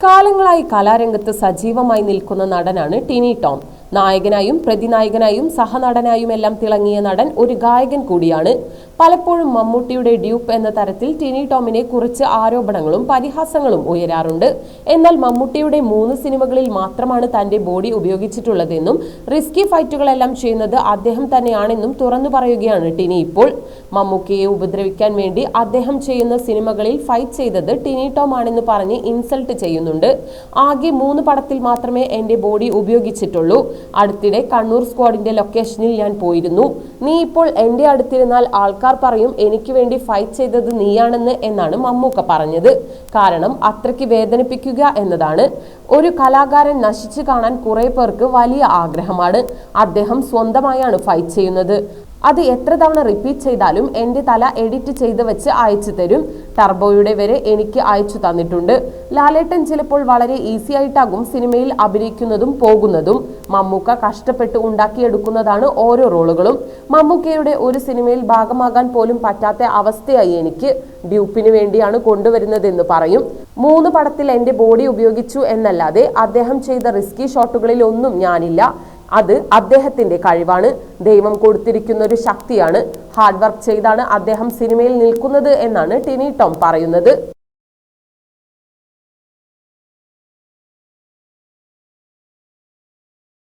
കാലങ്ങളായി കലാരംഗത്ത് സജീവമായി നിൽക്കുന്ന നടനാണ് ടിനി ടോം. നായകനായും പ്രതിനായകനായും സഹനടനായും എല്ലാം തിളങ്ങിയ നടൻ ഒരു ഗായകൻ കൂടിയാണ്. പലപ്പോഴും മമ്മൂട്ടിയുടെ ഡ്യൂപ്പ് എന്ന തരത്തിൽ ടിനി ടോമിനെ കുറിച്ച് ആരോപണങ്ങളും പരിഹാസങ്ങളും ഉയരാറുണ്ട്. എന്നാൽ മമ്മൂട്ടിയുടെ 3 സിനിമകളിൽ മാത്രമാണ് തന്റെ ബോഡി ഉപയോഗിച്ചിട്ടുള്ളതെന്നും റിസ്കി ഫൈറ്റുകളെല്ലാം ചെയ്യുന്നത് അദ്ദേഹം തന്നെയാണെന്നും തുറന്നു പറയുകയാണ് ടിനി ഇപ്പോൾ. മമ്മൂട്ടിയെ ഉപദ്രവിക്കാൻ വേണ്ടി അദ്ദേഹം ചെയ്യുന്ന സിനിമകളിൽ ഫൈറ്റ് ചെയ്തത് ടിനി ടോം ആണെന്ന് പറഞ്ഞ് ഇൻസൾട്ട് ചെയ്യുന്നുണ്ട്. ആകെ 3 പടത്തിൽ മാത്രമേ എന്റെ ബോഡി ഉപയോഗിച്ചിട്ടുള്ളൂ. അടുത്തിടെ കണ്ണൂർ സ്ക്വാഡിന്റെ ലൊക്കേഷനിൽ ഞാൻ പോയിരുന്നു. നീ ഇപ്പോൾ എന്റെ അടുത്തിരുന്നാൽ ആൾക്കാർ പറയും എനിക്ക് വേണ്ടി ഫൈറ്റ് ചെയ്തത് നീയാണെന്ന് എന്നാണ് മമ്മൂക്ക പറഞ്ഞത്. കാരണം അത്രയ്ക്ക് വേദനിപ്പിക്കുക എന്നതാണ്. ഒരു കലാകാരൻ നശിച്ചു കാണാൻ കുറെ പേർക്ക് വലിയ ആഗ്രഹമാണ്. അദ്ദേഹം സ്വന്തമായാണ് ഫൈറ്റ് ചെയ്യുന്നത്. അത് എത്ര തവണ റിപ്പീറ്റ് ചെയ്താലും എന്റെ തല എഡിറ്റ് ചെയ്ത് വെച്ച് അയച്ചു തരും. ടർബോയുടെ വരെ എനിക്ക് അയച്ചു തന്നിട്ടുണ്ട്. ലാലേട്ടൻ ചിലപ്പോൾ വളരെ ഈസി ആയിട്ടാകും സിനിമയിൽ അഭിനയിക്കുന്നതും പോകുന്നതും. മമ്മൂക്ക കഷ്ടപ്പെട്ട് ഉണ്ടാക്കിയെടുക്കുന്നതാണ് ഓരോ റോളുകളും. മമ്മൂക്കയുടെ ഒരു സിനിമയിൽ ഭാഗമാകാൻ പോലും പറ്റാത്ത അവസ്ഥയായി എനിക്ക്. ഡ്യൂപ്പിന് വേണ്ടിയാണ് കൊണ്ടുവരുന്നതെന്ന് പറയും. 3 പടത്തിൽ എന്റെ ബോഡി ഉപയോഗിച്ചു എന്നല്ലാതെ അദ്ദേഹം ചെയ്ത റിസ്കി ഷോട്ടുകളിൽ ഒന്നും ഞാനില്ല. അത് അദ്ദേഹത്തിന്റെ കഴിവാണ്. ദൈവം കൊടുത്തിരിക്കുന്ന ഒരു ശക്തിയാണ്. ഹാർഡ് വർക്ക് ചെയ്താണ് അദ്ദേഹം സിനിമയിൽ നിൽക്കുന്നത് എന്നാണ് ടിനി ടോം പറയുന്നത്.